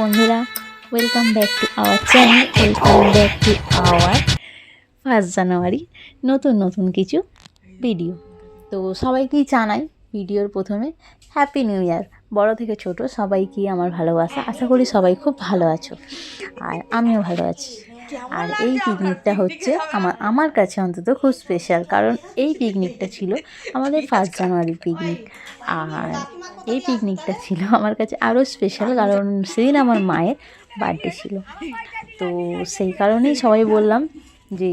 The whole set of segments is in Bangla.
বন্ধুরা, welcome back to our channel, welcome back to our 1 জানুয়ারি নতুন কিছু ভিডিও। তো সবাইকেই জানাই ভিডিওর প্রথমে হ্যাপি নিউ ইয়ার। বড় থেকে ছোট সবাইকেই আমার ভালোবাসা। আশা করি সবাই খুব ভালো আছো, আর আমিও ভালো আছি। আর এই পিকনিকটা হচ্ছে আমার কাছে অন্তত খুব স্পেশাল, কারণ এই পিকনিকটা ছিল আমাদের 1 জানুয়ারির পিকনিক। আর এই পিকনিকটা ছিল আমার কাছে আরও স্পেশাল, কারণ সেদিন আমার মায়ের বার্থডে ছিল। তো সেই কারণেই সবাই বললাম যে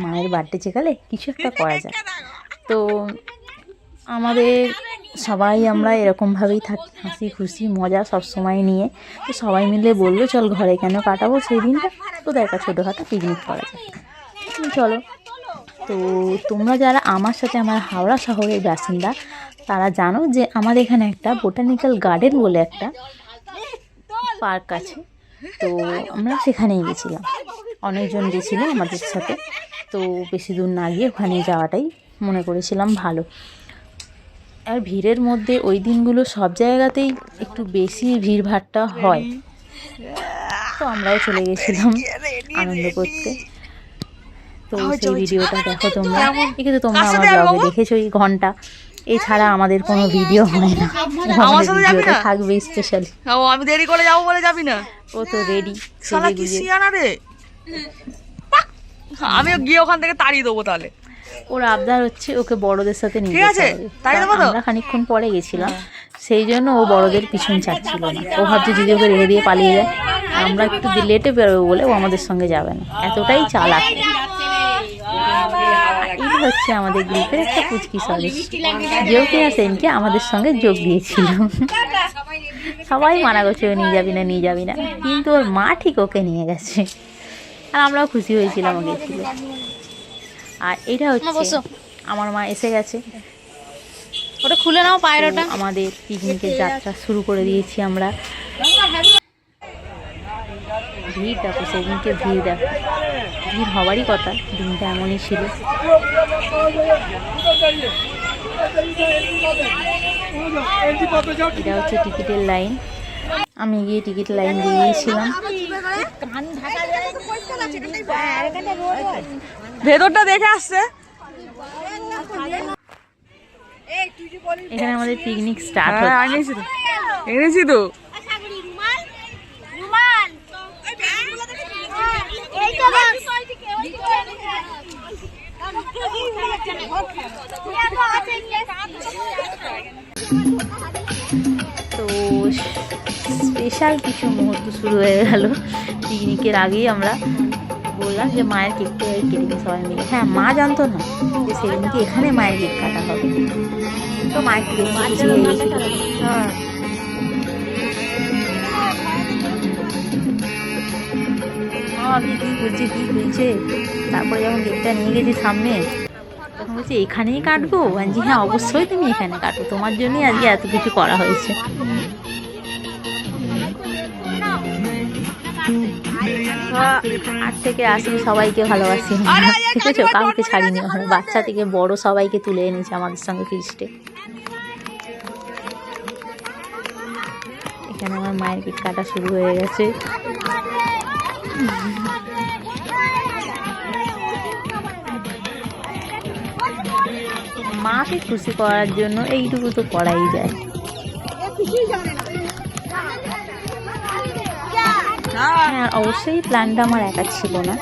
মায়ের বার্থডে যেকালে কিছু একটা করা যায়। তো আমাদের আমরা এরকমভাবেই থাকি, হাসি খুশি মজা সব সময় নিয়ে। তো সবাই মিলে বললো চল ঘরে কেন কাটাবো সেই দিনটা, কোথায় একটা ছোটোখাটো পিকনিক করা যায়, চলো। তো তোমরা যারা আমার সাথে আমার হাওড়া শহরের বাসিন্দা তারা জানো যে আমাদের এখানে একটা বোটানিক্যাল গার্ডেন বলে একটা পার্ক আছে। তো আমরা সেখানেই গেছিলাম, অনেকজন গেছিলো আমাদের সাথে। তো বেশি দূর না গিয়ে ওখানে যাওয়াটাই মনে করেছিলাম ভালো। আর ভিড়ের মধ্যে ওই দিনগুলো সব জায়গাতেই একটু বেশি ভিড়ভাড়টা হয়। তো আমরাও চলে গেছিলাম আনন্দ করতে। তো সেই ভিডিওটা দেখো তোমরা, কিন্তু তোমরা আমার ব্লগে দেখেছো এই ঘন্টা, এছাড়া আমাদের কোনো ভিডিও হয় না। আমাদের ভিডিওটা থাকবে স্পেশালি। আমি দেরি করে যাবো বলে যাবি না? ও তো রেডি, আমি গিয়ে ওখান থেকে তাড়িয়ে দেবো। তাহলে ওর আবদার হচ্ছে ওকে বড়দের সাথে নিয়ে যেতে হবে। আমরা খানিকক্ষণ পরে গেছিলাম, সেই জন্য ও বড়দের পিছন ছাড়ছিল না। ও ভাবছে যদি ওকে রেখে দিয়ে পালিয়ে যায়, আমরা একটু লেটে বেরোবো বলে ও আমাদের সঙ্গে যাবে না, এতটাই চালাক। এই হচ্ছে আমাদের গ্রুপের একটা পুচকি সদস্য, যেও কিনা সেদিনকে আমাদের সঙ্গে যোগ দিয়েছিল। সবাই মানা করছে ও নিয়ে যাবি না, কিন্তু ওর মা ঠিক ওকে নিয়ে গেছে, আর আমরাও খুশি হয়েছিলাম ও গেছিল। আর এটা হচ্ছে আমার মা এসে গেছে, ওটা খুলে নাও পায়ের। ওটা আমাদের পিকনিকের যাত্রা শুরু করে দিয়েছি আমরা। ভিড় দেখো, সেদিনকে ভিড় দেখো, ভিড় হওয়ারই কথা, দিনটা এমনই ছিল। এটা হচ্ছে টিকিটের লাইন, আমি গিয়ে টিকিট লাইন দিয়ে দিয়েছিলাম। ভেতরটা দেখে আসছে। এখানে আমাদের পিকনিক স্টার্ট এনেছি তো। তো স্পেশাল কিছু মুহূর্ত শুরু হয়ে গেল। পিকনিকের আগেই আমরা বললাম যে মায়ের কেকটা কেটে দিই সবাই মিলে। হ্যাঁ, মা জানতো না যে সেদিনকে এখানে মায়ের কেক কাটা হবে। তো মায়ের কেক খুশি হয়ে গেছিল। কি বলছে। তারপরে যখন কেকটা নিয়ে গেছি সামনে, তখন বলছি এখানেই কাটবো। বলছি হ্যাঁ অবশ্যই তুমি এখানে কাটো, তোমার জন্যই আজকে এত কিছু করা হয়েছে। আজ থেকে আসি সবাইকে ভালোবাসি, ঠিক আছে, কাউকে ছাড়িনি। ওখানে বাচ্চা থেকে বড় সবাইকে তুলে এনেছি আমাদের সঙ্গে ফিস্টে। এখানে আমার মায়ের কেক কাটা শুরু হয়ে গেছে। মাকে খুশি করার জন্য এইটুকু তো করাই যায়। হ্যাঁ, অবশ্যই প্ল্যানটা আমার একা ছিল না,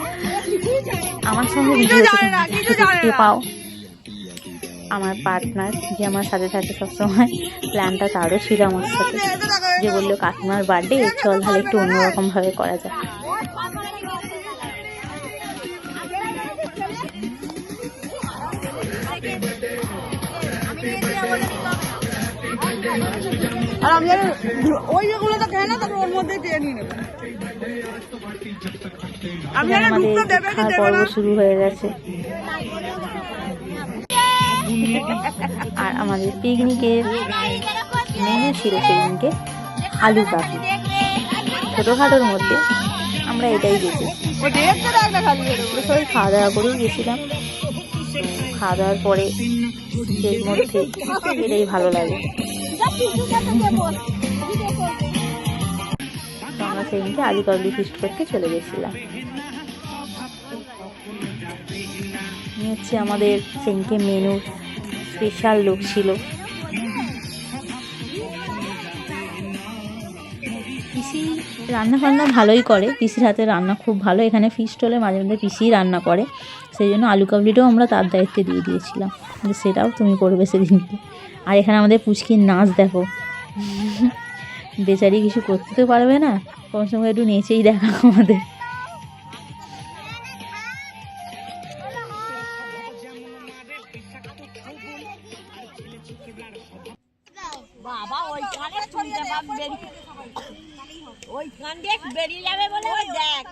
আমার সঙ্গে ভিডিওতে দেখতে পাও আমার পার্টনার যে আমার সাথে থাকে সবসময়। প্ল্যানটা তারও ছিল আমার সাথে, যে বললো কাকিমার বার্থডে, চল তাহলে একটু অন্যরকমভাবে করা যায়। আর আমি ওই যেগুলো তো কেন তারপর ওর মধ্যে দিয়ে নিয়ে নেব। আমাদের খাওয়ার পর্ব শুরু হয়ে গেছে। আর আমাদের পিকনিকের মেনু ছিল সেদিনকে আলু কাবলি। ছোটোখাটোর মধ্যে আমরা এটাই গেছি, সবাই খাওয়া দাওয়া করেই গেছিলাম। খাওয়া দাওয়ার পরে এর মধ্যে এটাই ভালো লাগে। আমরা সেদিনকে আলু কাবলি ফিস্ট করতে চলে গেছিলাম। হচ্ছে আমাদের সেদিনকে মেনুর স্পেশাল লোক ছিল। পিসি রান্না বান্না ভালোই করে, পিসির হাতে রান্না খুব ভালো। এখানে ফিস্ট হলে মাঝে মধ্যে পিসিই রান্না করে, সেই জন্য আলু কাবলিটাও আমরা তার দায়িত্বে দিয়ে দিয়েছিলাম যে সেটাও তুমি করবে সেদিনকে। আর এখানে আমাদের পুচকির নাচ দেখো, বেচারি কিছু করতে তো পারবে না, কমসে কম একটু নেচেই দেখা আমাদের। বাবা ওইখান দিয়ে বেরিয়ে যাবে বলে ওই দেখ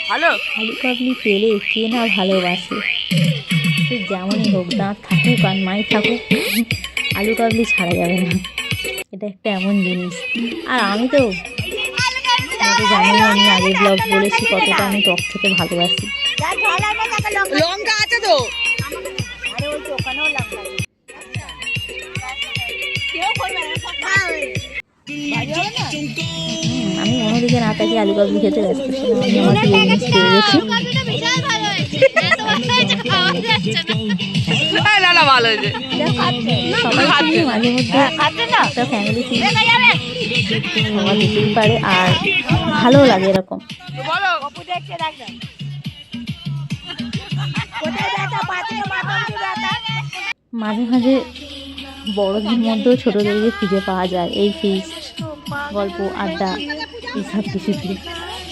হ্যালো, আলু কাবলি পেলে কে না ভালোবাসে, সে যেমনই হোক, দাঁত থাকুক আর মাই থাকুক, আলু কাবলি ছাড়া যাবে না। এটা একটা এমন জিনিস। আর আমি তো জানি, আমি আগের ব্লগ বলেছি কতটা আমি টক খেতে ভালোবাসি। লঙ্কা আছে তো? আমি অন্যদিকে না তাকিয়ে আলু কাবলি খেতে ব্যস্ত ছিলাম। আমি আমার প্রিয় জিনিস পেয়ে গেছি। ভালো হয়েছে। সবাই মিলে মাঝে মধ্যে একটা ফ্যামিলি খাওয়া দিতেই পারে, আর ভালো লাগে এরকম। মাঝে মাঝে বড়দের মধ্যেও ছোটদেরকে খুঁজে পাওয়া যায় এই ফিস্ট, গল্প, আড্ডা, এইসব কিছুতে।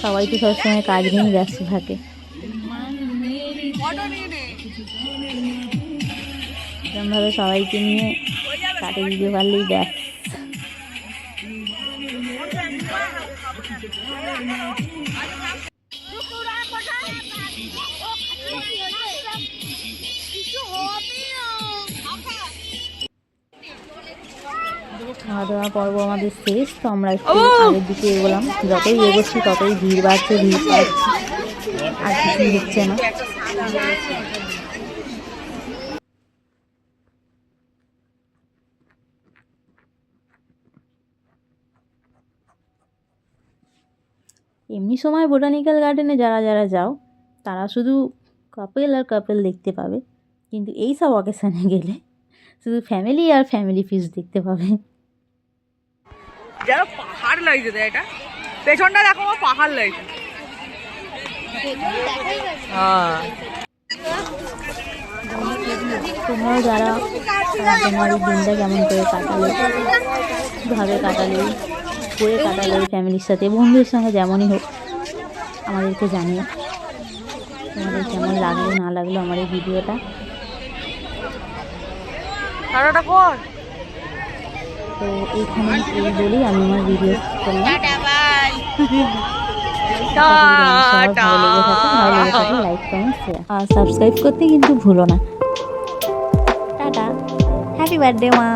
সবাই তো সবসময় কাজ নিয়েই ব্যস্ত থাকে। এরকমভাবে সবাইকে নিয়ে কাটিয়ে দিতে পারলেই ব্যাস। খাওয়া দাওয়া পর্ব আমাদের শেষ, তো আমরা একটু আগের দিকে এগোলাম। যতই এগোচ্ছি ততই ভিড় বাড়ছে, আর কিছুই হচ্ছে না। এমনি সময় বোটানিক্যাল গার্ডেনে যারা যারা যাও তারা শুধু কাপেল আর কাপেল দেখতে পাবে, কিন্তু এই সব অকেশানে গেলে শুধু ফ্যামিলি আর ফ্যামিলি ফিস্ট দেখতে পাবে। যেন পাহাড় লাগছে, এটা পেছনটা দেখো, পাহাড় লাগছে। তোমরাও যারা তোমার এই দিনটা কেমন করে কাটালে, কীভাবে কাটালে, করে কাটালে ফ্যামিলির সাথে, বন্ধুদের সঙ্গে যেমনই হোক, আমাদেরকে জানিও তোমাদের কেমন লাগলো না লাগলো আমার এই ভিডিওটা। তো এইখানে এই বলেই আমি আমার ভিডিও করলাম। ভালো লেগে থাকে লাইক, কমেন্ট, শেয়ার আর সাবস্ক্রাইব করতে কিন্তু ভুলো না। টাটা, হ্যাপি বার্থডে মা।